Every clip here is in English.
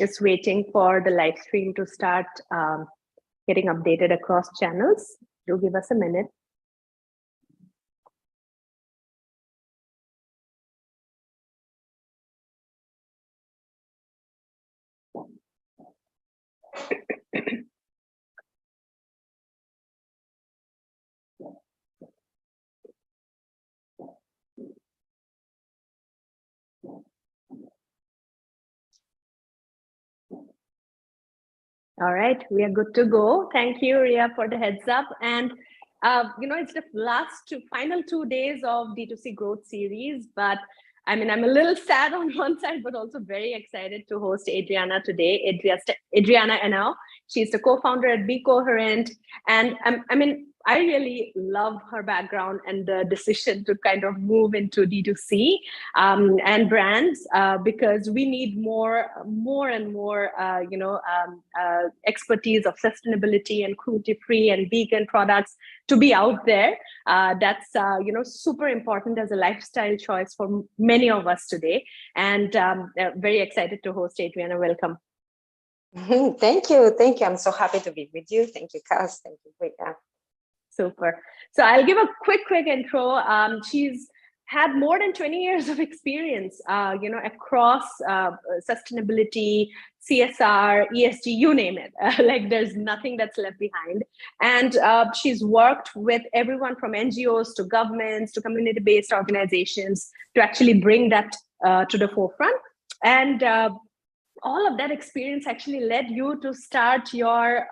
Just waiting for the live stream to start getting updated across channels. Do give us a minute. All right, we are good to go. Thank you, Ria, for the heads up. And it's the final 2 days of D2C Growth Series, but I mean, I'm a little sad on one side, but also very excited to host Adriana today. Adriana Henao. She's the co-founder at BeKoherent, and I really love her background and the decision to kind of move into D2C and brands because we need more and more, expertise of sustainability and cruelty-free and vegan products to be out there. That's super important as a lifestyle choice for many of us today. And very excited to host Adriana. Welcome. Thank you. I'm so happy to be with you. Thank you, Kaz. Thank you, Rita. Super. So I'll give a quick intro. She's had more than 20 years of experience, across sustainability, CSR, ESG, you name it. Like there's nothing that's left behind. And she's worked with everyone from NGOs to governments to community-based organizations to actually bring that to the forefront. And all of that experience actually led you to start your,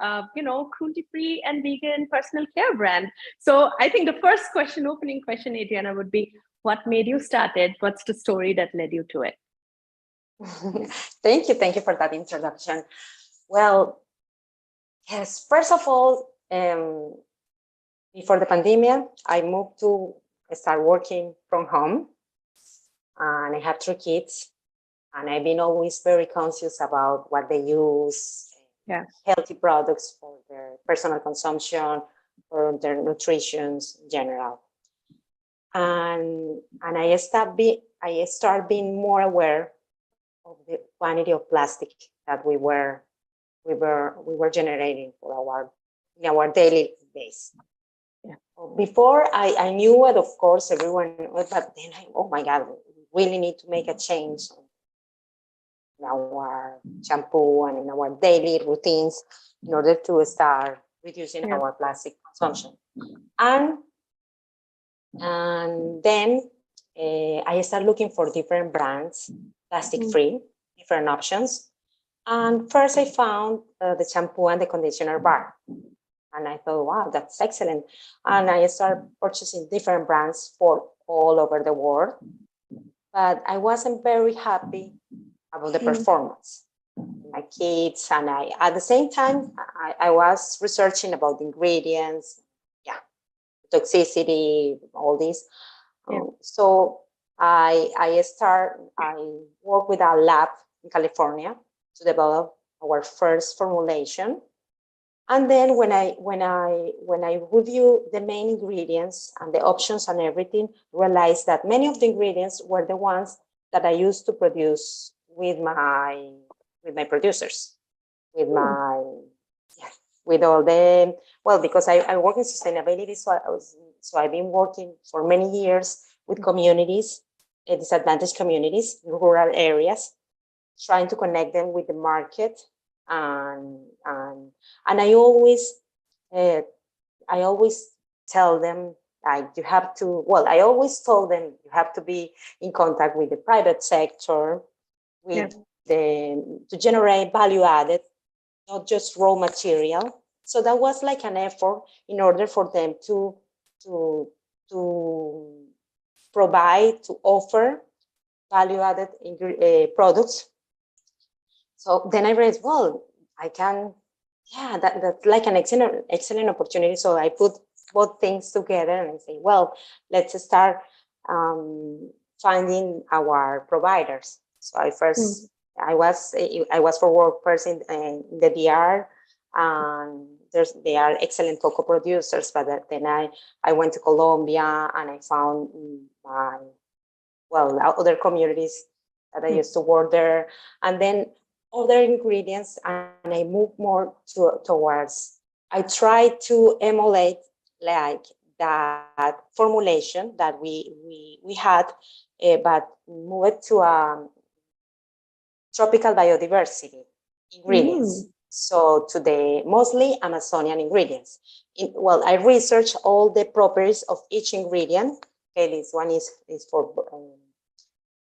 cruelty-free and vegan personal care brand. So I think the first opening question, Adriana, would be, what made you start it? What's the story that led you to it? Thank you for that introduction. Well, yes, first of all, before the pandemic, I moved to start working from home, and I have 3 kids. And I've been always very conscious about what they use, healthy products for their personal consumption, for their nutrition in general. And I start being more aware of the quantity of plastic that we were generating in our daily base. Yeah. Before I knew it, of course, everyone, but then oh my God, we really need to make a change in our shampoo and in our daily routines in order to start reducing our plastic consumption. And then I started looking for different brands, plastic-free, different options. And first I found the shampoo and the conditioner bar. And I thought, wow, that's excellent. And I started purchasing different brands for all over the world. But I wasn't very happy about the performance. My kids and I, at the same time, I was researching about the ingredients, toxicity, all this. So I worked with a lab in California to develop our first formulation. And then when I review the main ingredients and the options and everything, realized that many of the ingredients were the ones that I used to produce with my producers, with all the, well, because I work in sustainability, so I've been working for many years with communities, disadvantaged communities, in rural areas, trying to connect them with the market, and I always tell them, like, you have to. Well, I always told them you have to be in contact with the private sector, with to generate value added, not just raw material. So that was like an effort in order for them to provide, to offer value added products. So then I realized, well, I can, that's like an excellent opportunity. So I put both things together and I say, well, let's start finding our providers. So I was for work first in the DR, and they are excellent cocoa producers. But then I went to Colombia and I found other communities that I used to work there. And then other ingredients, and I moved more towards, I tried to emulate like that formulation that we had, but moved to tropical biodiversity ingredients. So to the mostly Amazonian ingredients. Well, I researched all the properties of each ingredient. Okay, this one is for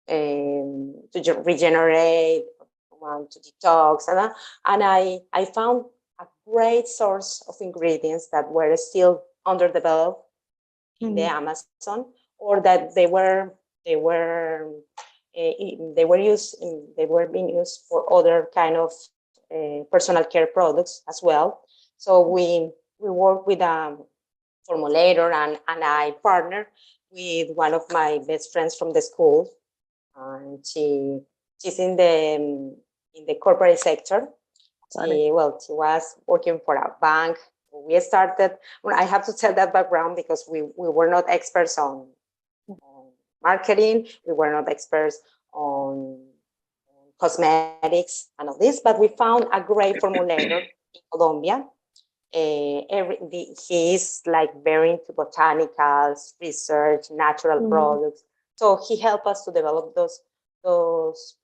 to regenerate, to detox, and I found a great source of ingredients that were still underdeveloped in the Amazon, or that they were being used for other kind of personal care products as well. So we work with a formulator, and I partner with one of my best friends from the school, and she's in the corporate sector. She was working for a bank. We started, I have to tell that background because we were not experts on marketing. We were not experts on cosmetics and all this, but we found a great formulator in Colombia. He is like very into botanicals, research, natural products. So he helped us to develop those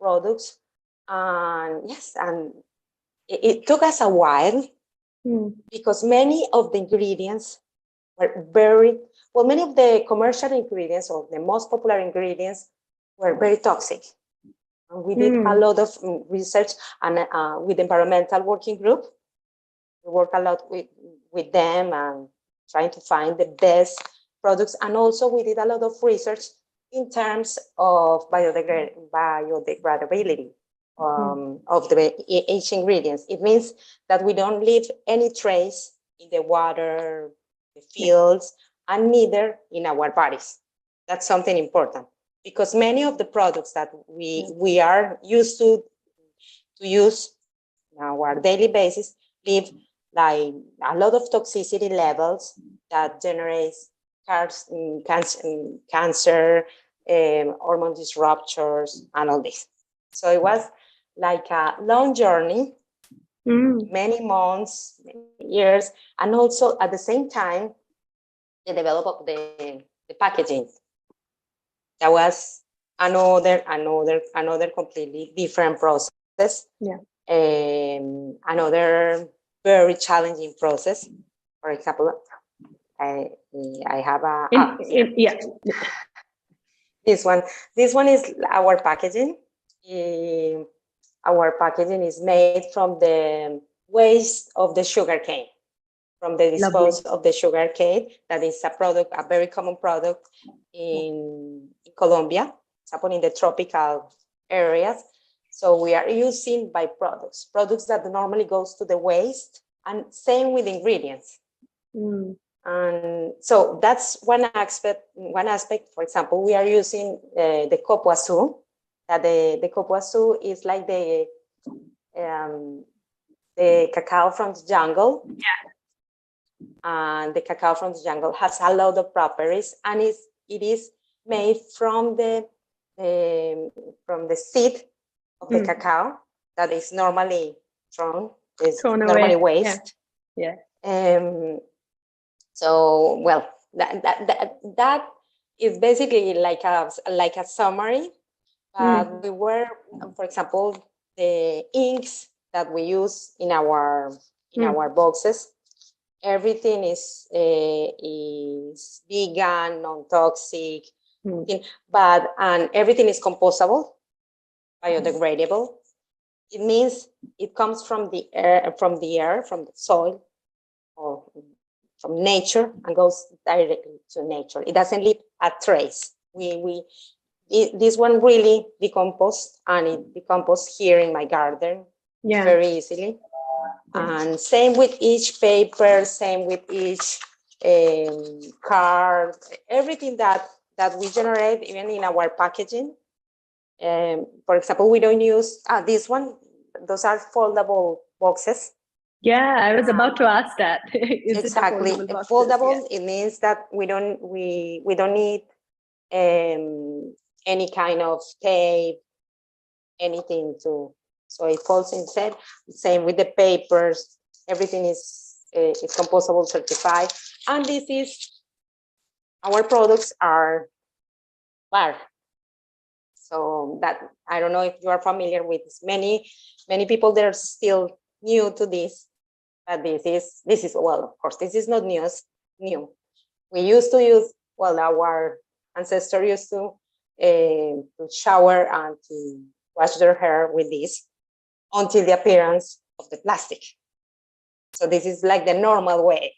products. And yes, and it took us a while because many of the ingredients were many of the commercial ingredients or the most popular ingredients were very toxic. And we did a lot of research, and with the environmental working group, we work a lot with them and trying to find the best products. And also we did a lot of research in terms of biodegradability of each ingredients. It means that we don't leave any trace in the water, the fields, and neither in our bodies. That's something important, because many of the products that we are used to use on our daily basis leave like a lot of toxicity levels that generates cancer, hormone disruptors, and all this. So it was like a long journey, many months, many years, and also at the same time, the development of the packaging. That was another completely different process. Another very challenging process. For example, I have this one. This one is our packaging. Our packaging is made from the waste of the sugar cane, from the dispose of the sugar cane. That is a product, a very common product in Colombia. It's happening in the tropical areas. So we are using byproducts, products that normally goes to the waste, and same with ingredients. And so that's one aspect. For example, we are using the copoasu. That the copoasu is like the cacao from the jungle. And the cacao from the jungle has a lot of properties, and it is made from the seed of the cacao that is normally thrown normally waste. So well, that is basically like a summary. We were, for example, the inks that we use in our boxes. Everything is vegan, non-toxic, and everything is compostable, biodegradable. It means it comes from the air, from the soil, or from nature, and goes directly to nature. It doesn't leave a trace. This one really decomposed, and it decomposed here in my garden very easily. And same with each paper, same with each card, everything that we generate, even in our packaging. For example, we don't use this one. Those are foldable boxes. Yeah, I was about to ask that. Exactly, foldable. It means that we don't need any kind of tape, anything to So it falls inside. Same with the papers. Everything is compostable certified. And this is, our products are bar. So that, I don't know if you are familiar with this. Many people that are still new to this, but this is well, of course, this is not new. We used to use, well, our ancestors used to shower and to wash their hair with this until the appearance of the plastic. So this is like the normal way,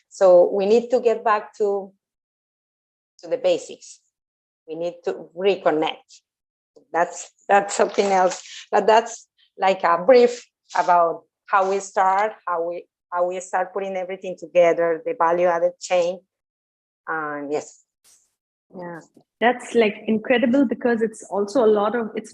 So we need to get back to the basics. We need to reconnect. That's something else, but that's like a brief about how we start, how we start putting everything together, the value added chain. And yes. Yeah, that's like incredible, because it's also it's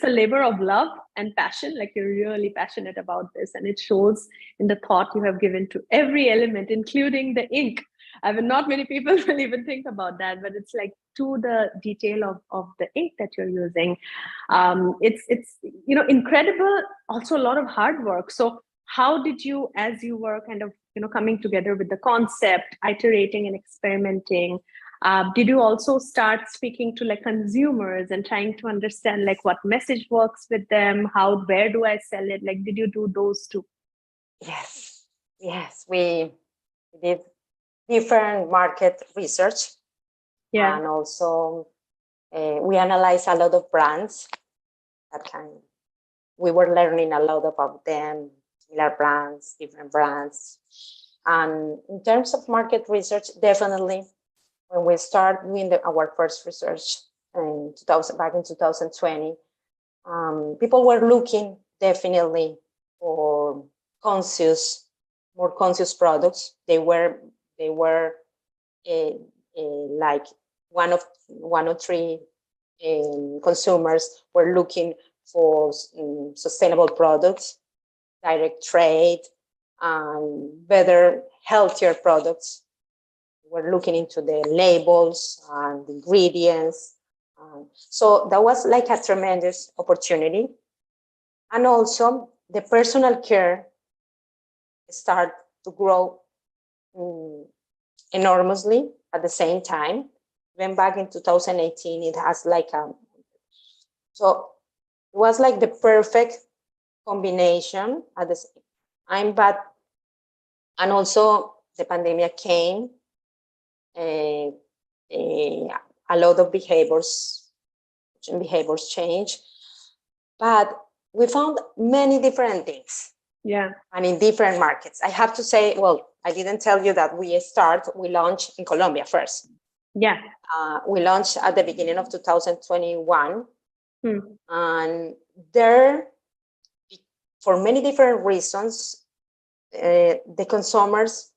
a labor of love and passion. Like, you're really passionate about this, and it shows in the thought you have given to every element, including the ink. I mean, not many people will even think about that, but it's like to the detail of the ink that you're using. It's incredible. Also, a lot of hard work. So how did you, as you were kind of coming together with the concept, iterating and experimenting, did you also start speaking to like consumers and trying to understand like what message works with them? Where do I sell it? Like, did you do those too? Yes, we did different market research. Yeah. And also we analyzed a lot of brands we were learning a lot about them, similar brands, different brands. And in terms of market research, definitely when we start doing our first research back in 2020, people were looking definitely for more conscious products. They were like one of three consumers were looking for sustainable products, direct trade, better, healthier products. We're looking into the labels and the ingredients. So that was like a tremendous opportunity. And also the personal care started to grow enormously at the same time. Even back in 2018, it has like so it was like the perfect combination at the same time, and also the pandemic came, a lot of behaviors change, but we found many different things. Yeah. And in different markets. I have to say, well, I didn't tell you that we launched in Colombia first. Yeah. We launched at the beginning of 2021. And there, for many different reasons, the consumers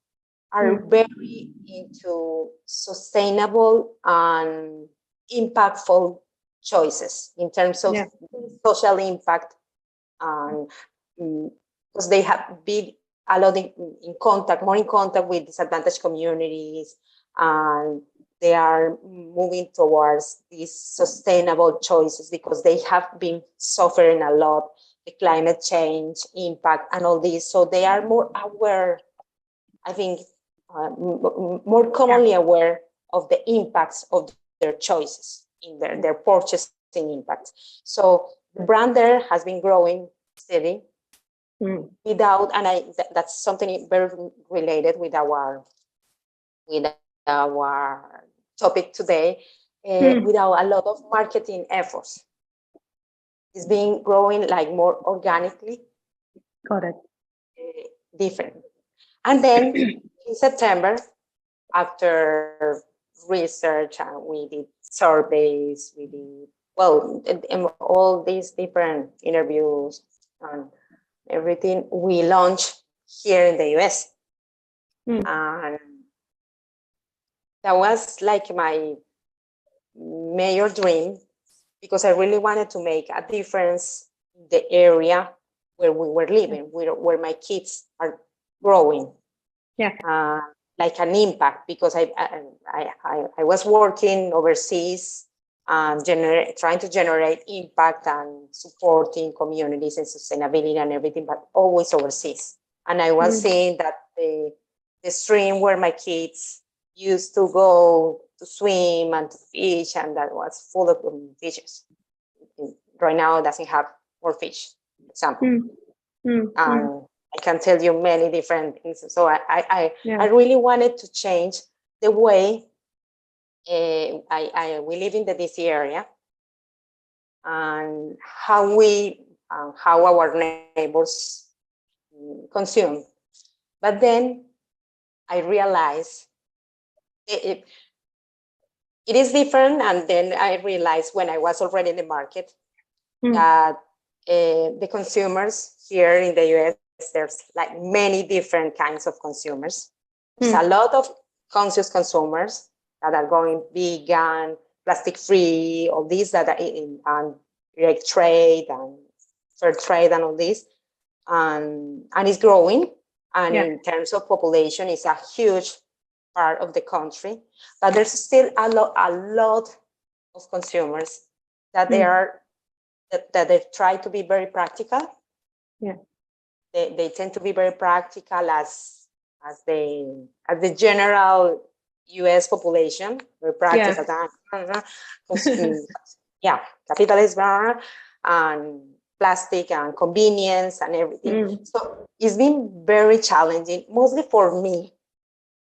are very into sustainable and impactful choices in terms of social impact, and because they have been a lot more in contact with disadvantaged communities, and they are moving towards these sustainable choices because they have been suffering a lot, the climate change impact and all this. So they are more aware, I think, more commonly aware of the impacts of their choices in their purchasing impacts. So the brand there has been growing steady without, and that's something very related with our topic today, without a lot of marketing efforts. It's been growing like more organically. Got it. Different. And then in September, after research, and we did surveys, we did, all these different interviews and everything, we launched here in the US. And that was like my major dream, because I really wanted to make a difference in the area where we were living, where my kids are growing. Yeah. Like an impact, because I was working overseas and trying to generate impact and supporting communities and sustainability and everything, but always overseas. And I was seeing that the stream where my kids used to go to swim and to fish, and that was full of fishes. Right now, it doesn't have more fish, for example. And I can tell you many different things. So I really wanted to change the way we live in the DC area, and how our neighbors consume. But then I realized it is different, and then I realized when I was already in the market that the consumers here in the US, there's like many different kinds of consumers. There's a lot of conscious consumers that are going vegan, plastic free, all these that are in direct trade and fair trade and all this, and it's growing. And in terms of population, it's a huge part of the country, but there's still a lot of consumers that they try to be very practical. They tend to be very practical as the general US population, very practical. Capitalism and plastic and convenience and everything. So it's been very challenging, mostly for me,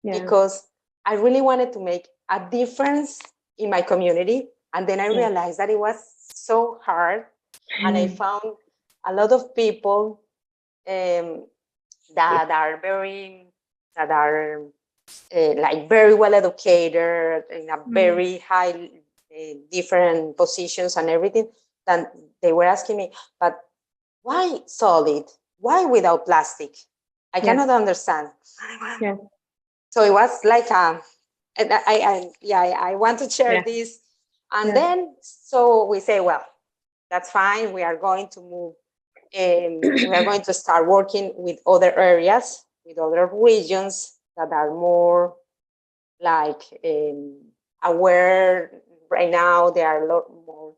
because I really wanted to make a difference in my community. And then I realized that it was so hard. And I found a lot of people that are very well educated in a very high different positions and everything. Then they were asking me, but why solid? Why without plastic? I cannot understand. So it was like I want to share this. And then so we say, well, that's fine. We are going to move. We are going to start working with other areas, with other regions that are more like aware. Right now, they are a lot more,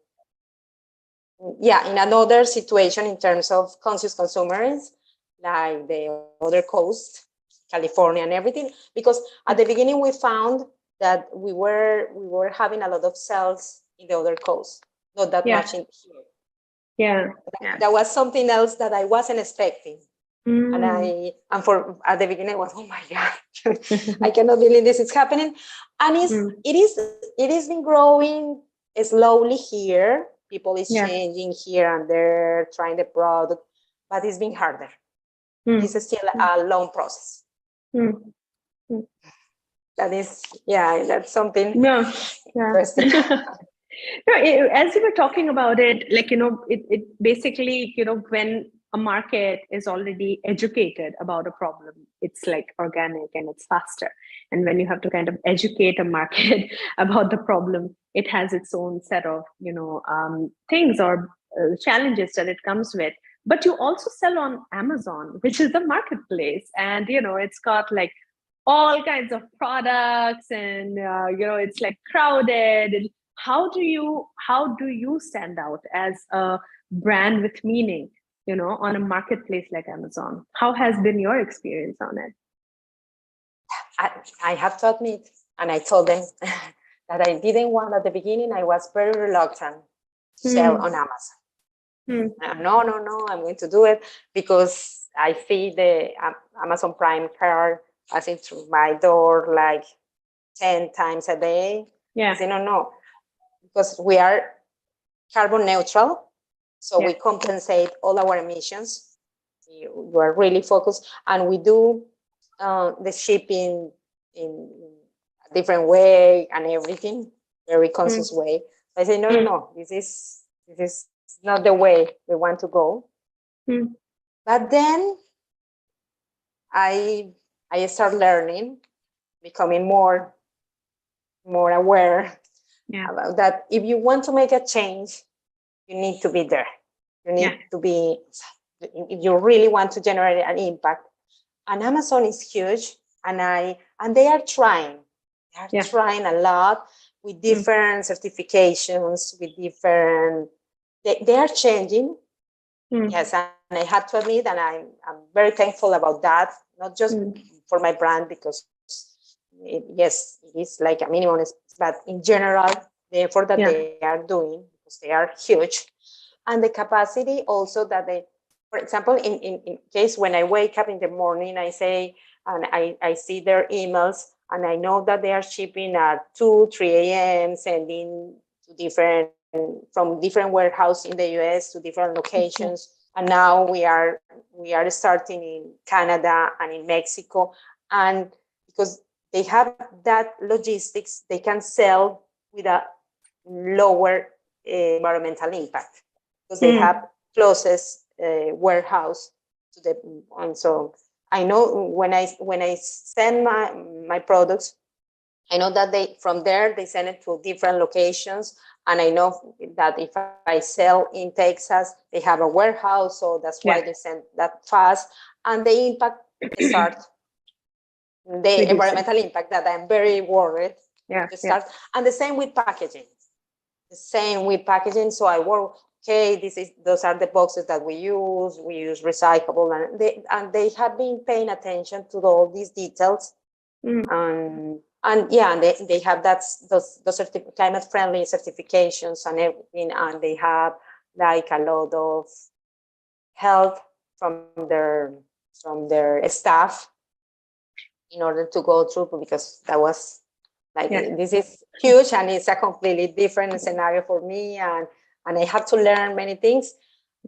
in another situation in terms of conscious consumers, like the other coast, California and everything. Because at the beginning, we found that we were having a lot of sales in the other coast, not that much in here. That was something else that I wasn't expecting. And at the beginning I was, oh my God, I cannot believe this is happening. And it is been growing slowly here. People is changing here and there, trying the product, but it's been harder. It's still a long process. That is, that's something interesting. No, as you were talking about it, like, it basically, when a market is already educated about a problem, it's like organic and it's faster. And when you have to kind of educate a market about the problem, it has its own set of, things or challenges that it comes with. But you also sell on Amazon, which is the marketplace. And, it's got like all kinds of products and, it's like crowded. How do you stand out as a brand with meaning, on a marketplace like Amazon? How has been your experience on it? I have to admit, and I told them that I didn't want at the beginning. I was very reluctant to sell on Amazon. No, I'm going to do it because I see the Amazon Prime card passing through my door like 10 times a day. I say, no. Because we are carbon neutral, so we compensate all our emissions. We are really focused, and we do the shipping in a different way and everything, very conscious way. I say, no, this is not the way we want to go. But then I start learning, becoming more aware about that. If you want to make a change, you need to be there. You need to be, if you really want to generate an impact. And Amazon is huge, and they are trying. They are trying a lot, with different certifications, with different, they are changing. Yes, and I have to admit, and I'm very thankful about that, not just for my brand, because yes, it is like a minimum, but in general, the effort that they are doing, because they are huge, and the capacity also that they, for example, in case when I wake up in the morning, I say, and I see their emails, and I know that they are shipping at 2, 3 a.m., sending to from different warehouse in the US to different locations. And now we are starting in Canada and in Mexico. And because they have that logistics, they can sell with a lower environmental impact, because they have closest warehouse to the, and so I know when I send my products, I know that from there they send it to different locations, and I know that if I sell in Texas, they have a warehouse, so that's why they send that fast, and the impact start, the environmental impact that I'm very worried to start, and the same with packaging. So I work. Okay, those are the boxes that we use. We use recyclable, and they have been paying attention to all these details. And they have those climate friendly certifications and everything, and they have like a lot of help from their staff in order to go through, because that was like this is huge, and it's a completely different scenario for me, and I have to learn many things,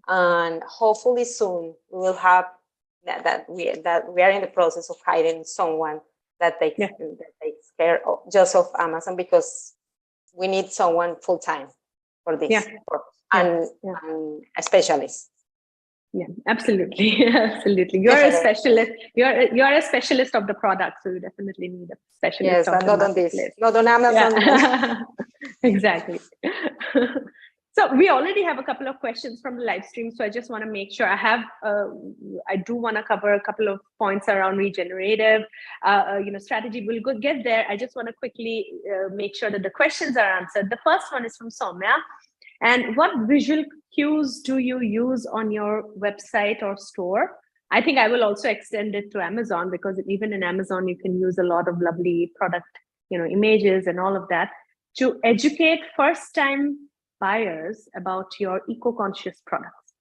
and hopefully soon we will have that we are in the process of hiring someone that takes care of just of Amazon, because we need someone full time for this and a specialist. Yeah, absolutely. Absolutely. You're a specialist. You're a specialist of the product, so you definitely need a specialist. Yes, but not on this, not on Amazon. Yeah. Exactly. So we already have a couple of questions from the live stream. So I just want to make sure I do want to cover a couple of points around regenerative, strategy. We'll get there. I just want to quickly make sure that the questions are answered. The first one is from Soumya. And what visual cues do you use on your website or store? I think I will also extend it to Amazon, because even in Amazon, you can use a lot of lovely product, images and all of that to educate first-time buyers about your eco-conscious products.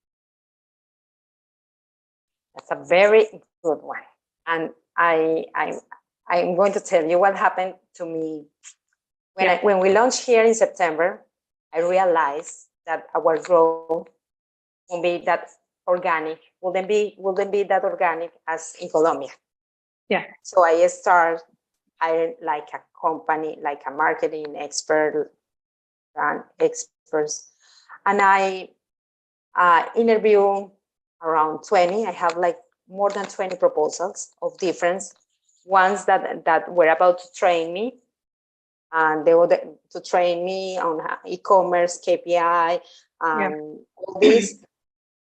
That's a very good one. And I'm going to tell you what happened to me. When we launched here in September, I realized that our growth won't be that organic, wouldn't be that organic as in Colombia. Yeah. So I started hiring like a company, like a marketing expert and experts. And I interview around 20. I have like more than 20 proposals of different ones that were about to train me. And they were to train me on e-commerce, KPI, all this.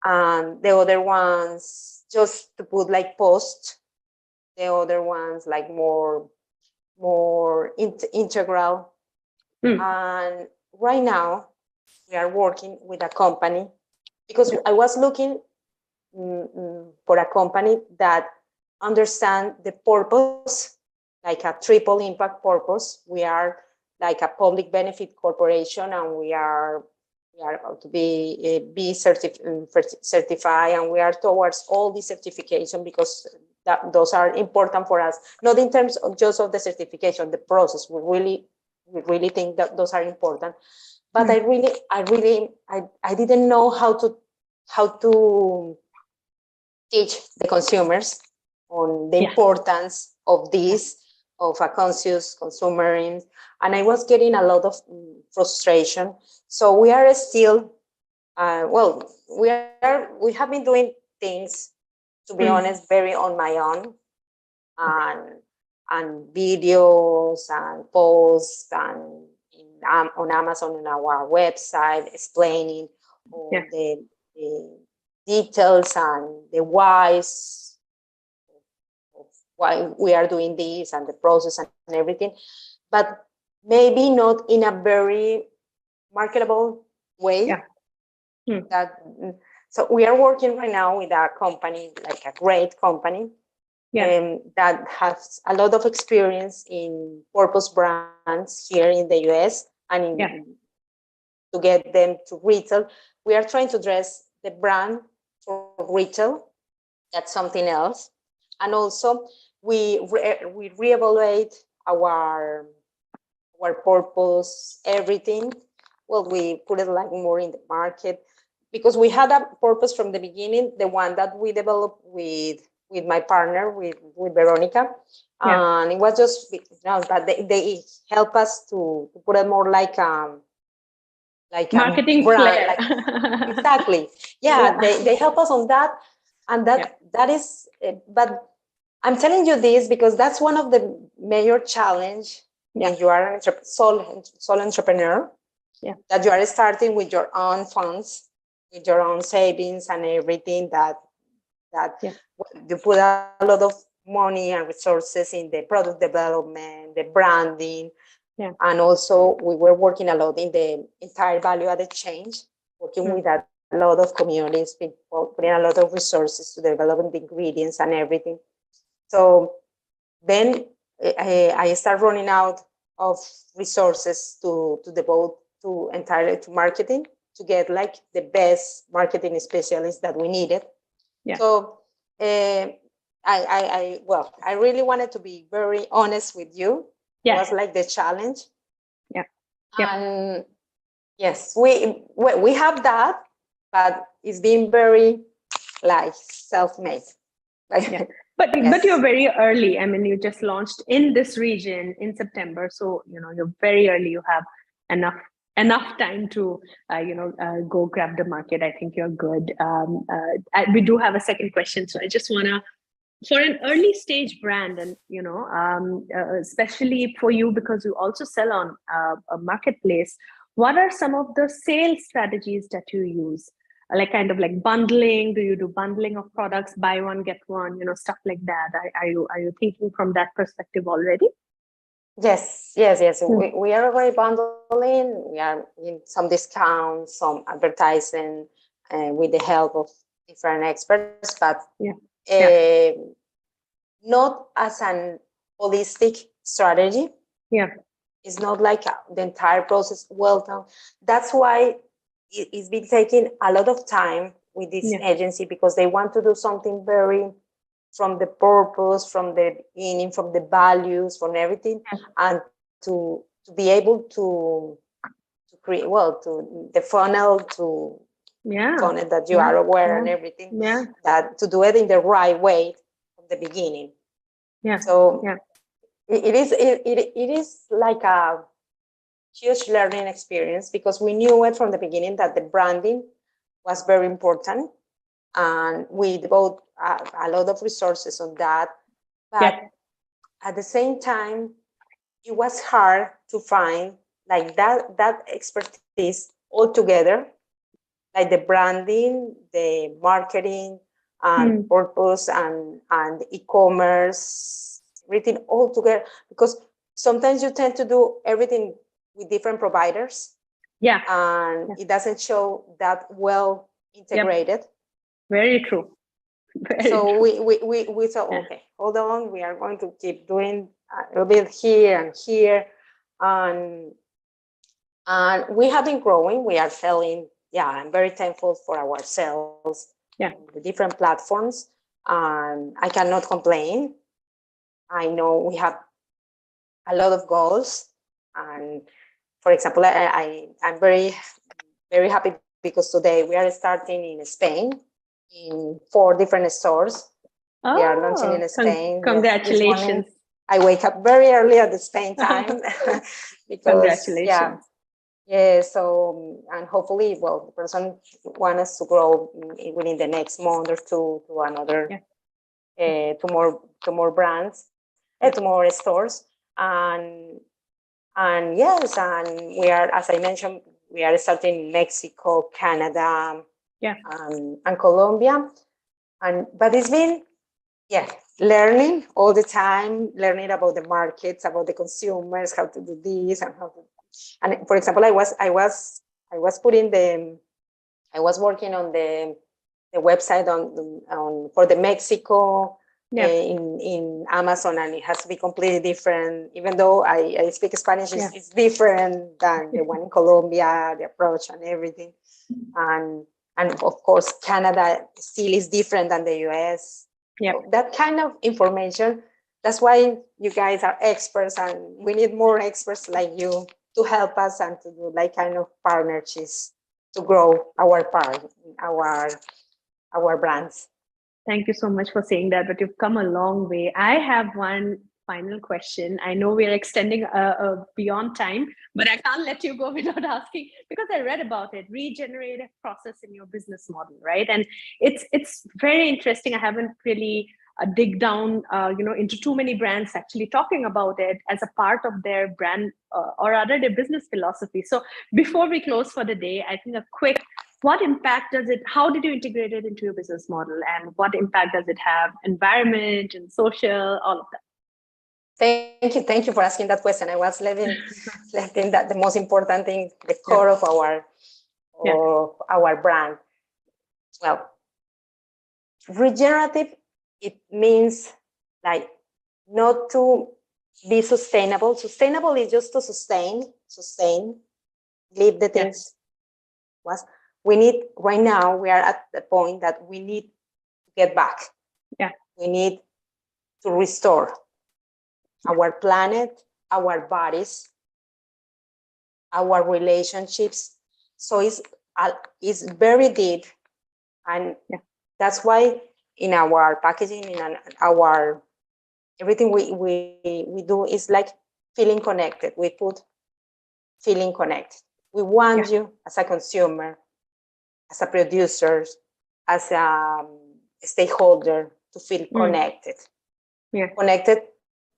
And the other ones just to put like post. The other ones like more integral. And right now we are working with a company, because I was looking for a company that understand the purpose, like a triple impact purpose. We are like a public benefit corporation, and we are about to be certified, and we are towards all the certification, because those are important for us, not in terms of just of the certification, the process. We really think that those are important. But I didn't know how to teach the consumers on the importance of this, of a conscious consumerism, and I was getting a lot of frustration. So we are still, we have been doing things, to be honest, very on my own, and videos and posts and on Amazon, on our website, explaining all the details and the whys of why we are doing this and the process and everything. But maybe not in a very marketable way. Yeah. So we are working right now with a company, like a great company, that has a lot of experience in purpose brands here in the US, and to get them to retail. We are trying to dress the brand for retail. That's something else. And also we reevaluate our purpose, everything. Well, we put it like more in the market, because we had a purpose from the beginning, the one that we developed with my partner, with Veronica. And it was just, that they help us to put it more like marketing brand, flair. Exactly. They help us on that. And that is, but I'm telling you this because that's one of the major challenge when you are an sole entrepreneur, that you are starting with your own funds, with your own savings and everything, that you put a lot of money and resources in the product development, the branding, and also we were working a lot in the entire value-added chain, working with a lot of communities, people putting a lot of resources to develop the ingredients and everything. So then I start running out of resources to devote entirely to marketing, to get like the best marketing specialists that we needed. So I really wanted to be very honest with you. It was like the challenge. And yes, we have that, but it's been very like self-made. But you're very early. I mean, you just launched in this region in September, so you're very early. You have enough time to go grab the market. I think you're good. We do have a second question, so I just wanna, for an early stage brand, and especially for you because you also sell on a marketplace, what are some of the sales strategies that you use? Like kind of like bundling? Do you do bundling of products, buy one get one, stuff like that? Are you thinking from that perspective already? Yes. We are already bundling. We are in some discounts, some advertising, with the help of different experts, but not as an holistic strategy. It's not like the entire process well done. That's why it's been taking a lot of time with this agency, because they want to do something very from the purpose, from the beginning, from the values, from everything, and to be able to create, to the funnel, funnel that you are aware and everything, that to do it in the right way from the beginning. So it is like a huge learning experience, because we knew it from the beginning that the branding was very important, and we devote a lot of resources on that. But at the same time, it was hard to find like that expertise all together, like the branding, the marketing, and purpose, and e-commerce, everything all together, because sometimes you tend to do everything with different providers, and it doesn't show that well integrated. Very true. So we thought, okay, hold on, we are going to keep doing a little bit here and here, and we have been growing. We are selling. I'm very thankful for our sales. The different platforms, and I cannot complain. I know we have a lot of goals, and for example, I'm very, very happy because today we are starting in Spain in 4 different stores. We are launching in Spain. Congratulations. I wake up very early at the Spain time. Because, congratulations. So, and hopefully, the person wants us to grow within the next month or two to another, to more brands, to more stores. And yes, and we are, as I mentioned, we are starting in Mexico, Canada, and Colombia. But it's been, learning all the time, learning about the markets, about the consumers, how to do this and how to. And for example, I was working on the website on for the Mexico in Amazon, and it has to be completely different. Even though I speak Spanish, it's different than the one in Colombia, the approach and everything. And of course, Canada still is different than the US. So that kind of information, that's why you guys are experts, and we need more experts like you to help us and to do like kind of partnerships to grow our brands. Thank you so much for saying that, but you've come a long way. I have one final question. I know we're extending beyond time, but I can't let you go without asking, because I read about it, regenerative process in your business model, right? And it's very interesting. I haven't really dig down, into too many brands actually talking about it as a part of their brand or rather their business philosophy. So before we close for the day, I think a quick, what impact does it, how did you integrate it into your business model, and what impact does it have, environment and social, all of that? Thank you for asking that question. I was letting that the most important thing, the core of our brand. Well, regenerative, it means like not to be sustainable. Sustainable is just to sustain, leave the things. We need, right now, we are at the point that we need to get back. We need to restore our planet, our bodies, our relationships. So it's very deep, and that's why in our packaging, in our everything we do is like feeling connected. We put feeling connected. We want you as a consumer, as a producer, as a stakeholder to feel connected. Connected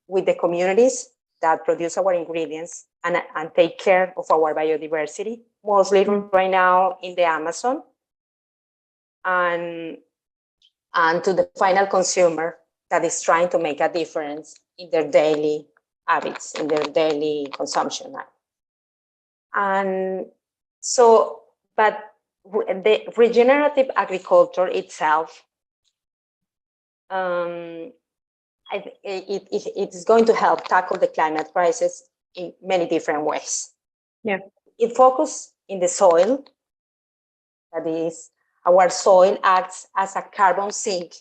with the communities that produce our ingredients and take care of our biodiversity, mostly right now in the Amazon, and to the final consumer that is trying to make a difference in their daily habits, in their daily consumption. And so, but the regenerative agriculture itself, it is going to help tackle the climate crisis in many different ways. It focuses in the soil. That is, our soil acts as a carbon sink.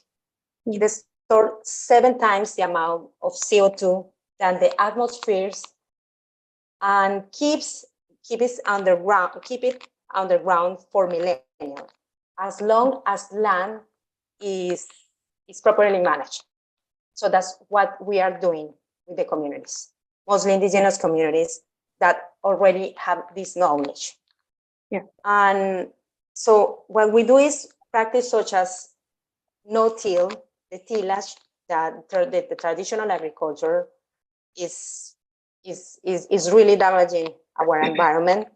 It stores 7 times the amount of CO2 than the atmosphere, and keep it underground for millennia, as long as land is properly managed. So that's what we are doing with the communities, mostly indigenous communities that already have this knowledge. And so what we do is practice such as no-till, the tillage, that the traditional agriculture is really damaging our environment.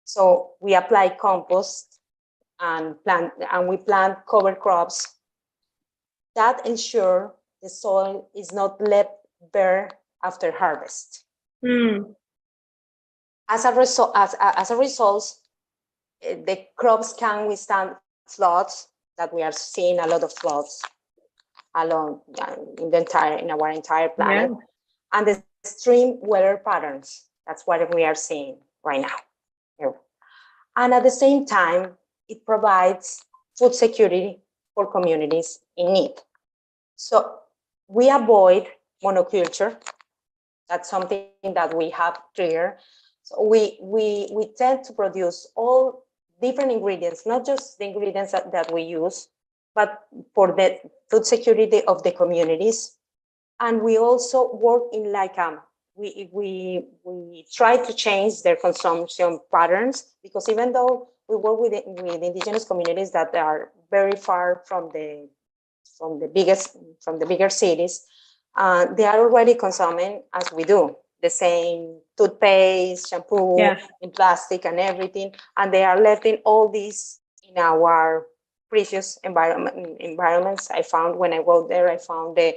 So we apply compost and we plant cover crops that ensure the soil is not left bare after harvest. As a result, the crops can withstand floods, that we are seeing a lot of floods along in our entire planet, and the extreme weather patterns. That's what we are seeing right now. And at the same time, it provides food security for communities in need. So we avoid monoculture. That's something that we have clear. So we tend to produce all different ingredients, not just the ingredients that we use, but for the food security of the communities. And we also work in we try to change their consumption patterns, because even though we work with indigenous communities that are very far from the bigger cities, they are already consuming, as we do, the same toothpaste, shampoo, in plastic and everything, and they are letting all these in our precious environments. I found when I went there, I found the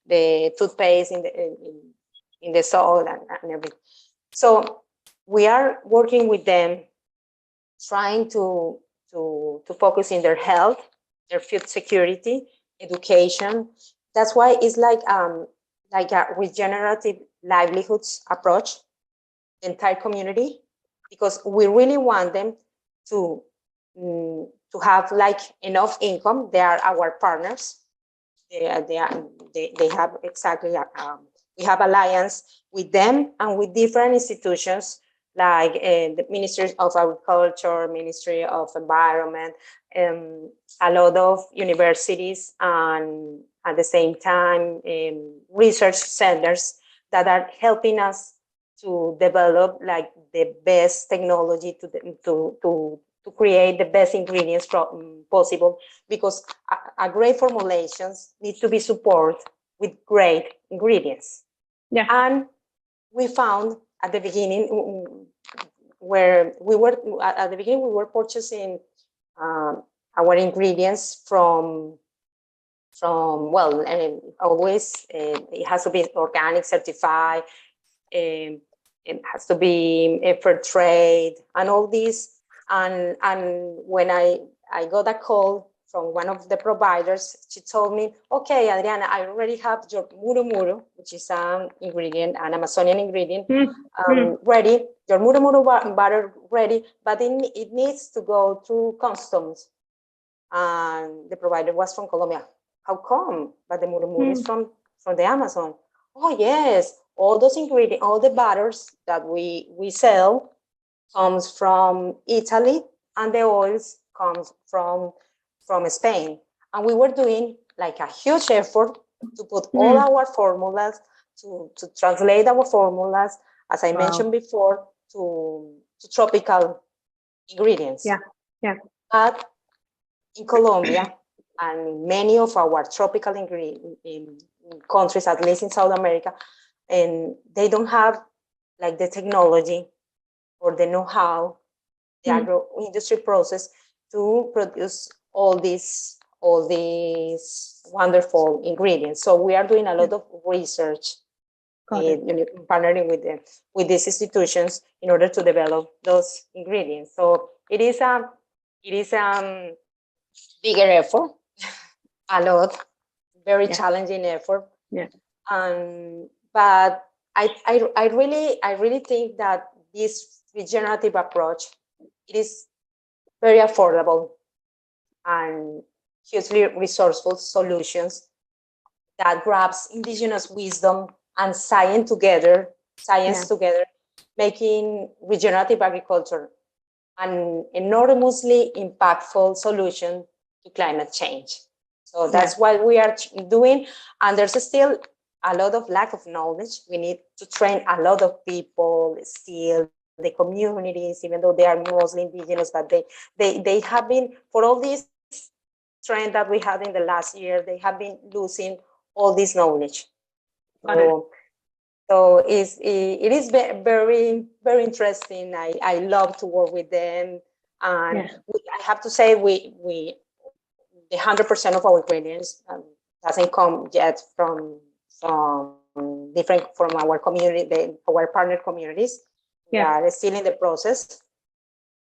the toothpaste in the soil and everything. So we are working with them, trying to focus in their health, their food security, education. That's why it's like a regenerative livelihoods approach, the entire community, because we really want them to have like enough income. They are our partners. They have exactly. We have alliance with them and with different institutions like the Ministry of Agriculture, Ministry of Environment, a lot of universities, and at the same time research centers that are helping us to develop like the best technology to create the best ingredients possible, because a great formulations need to be supported with great ingredients. Yeah. And we found at the beginning where we were purchasing our ingredients from well, and always it has to be organic certified, it has to be fair trade and all this. And when I got a call from one of the providers, she told me, okay, Adriana, I already have your muru, which is an ingredient, an Amazonian ingredient, ready, your muru butter ready, but it needs to go through customs. And the provider was from Colombia. How come? But the muru is from the Amazon. Oh yes, all those ingredients, all the butters that we sell comes from Italy, and the oils comes from Spain. And we were doing like a huge effort to put all our formulas, to translate our formulas, as I mentioned before, to tropical ingredients. Yeah. But in Colombia and many of our tropical countries, at least in South America, and they don't have like the technology or the know-how, the agro industry process to produce all these wonderful ingredients. So we are doing a lot of research, partnering with these institutions in order to develop those ingredients. So it is bigger effort, a lot, very challenging effort. Yeah. But I really think that this regenerative approach, it is very affordable and hugely resourceful solutions that grabs indigenous wisdom and science together, making regenerative agriculture an enormously impactful solution to climate change. So that's what we are doing. And there's still a lot of lack of knowledge. We need to train a lot of people, still the communities, even though they are mostly indigenous, but they have been, for all this trend that we had in the last year, they have been losing all this knowledge. So it is very, very interesting. I love to work with them. And I have to say, the 100% of our ingredients doesn't come yet from our community, our partner communities. We are still in the process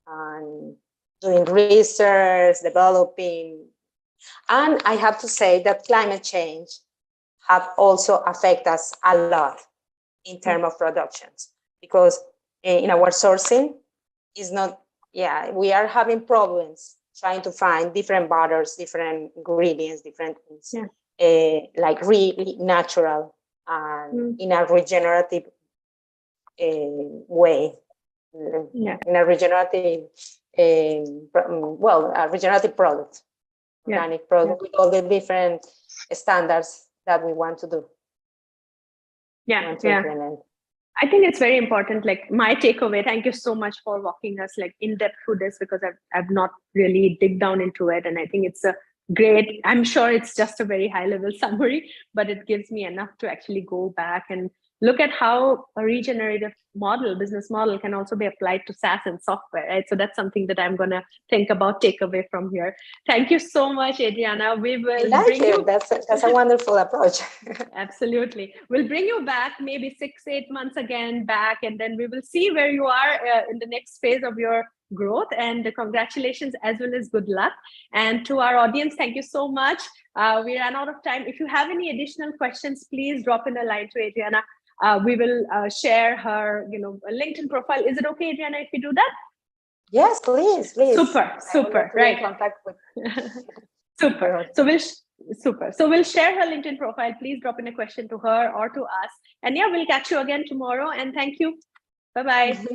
and doing research, developing. And I have to say that climate change have also affected us a lot in terms of productions, because in our sourcing is not, we are having problems trying to find different butters, different ingredients, different things, like really natural and in a regenerative way, in a regenerative, a regenerative product, organic product with all the different standards that we want to do. Implement. I think it's very important. Like my takeaway, thank you so much for walking us like in depth through this, because I've not really dig down into it. And I think it's a great, I'm sure it's just a very high level summary, but it gives me enough to actually go back and look at how a regenerative business model can also be applied to SaaS and software, right? So that's something that I'm going to think about, take away from here. Thank you so much, Adriana. We will bring you. That's a wonderful approach. Absolutely. We'll bring you back maybe 6-8 months again back, and then we will see where you are in the next phase of your growth. And congratulations, as well as good luck. And to our audience, thank you so much. We ran out of time. If you have any additional questions, please drop in a line to Adriana. We will share her, LinkedIn profile. Is it okay, Adriana, if we do that? Yes, please. Super. Right. Contact with. Super. So we'll share her LinkedIn profile. Please drop in a question to her or to us. And yeah, we'll catch you again tomorrow. And thank you. Bye-bye.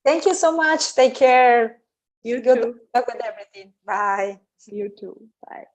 Thank you so much. Take care. You Good too. luck with everything. Bye. You too. Bye.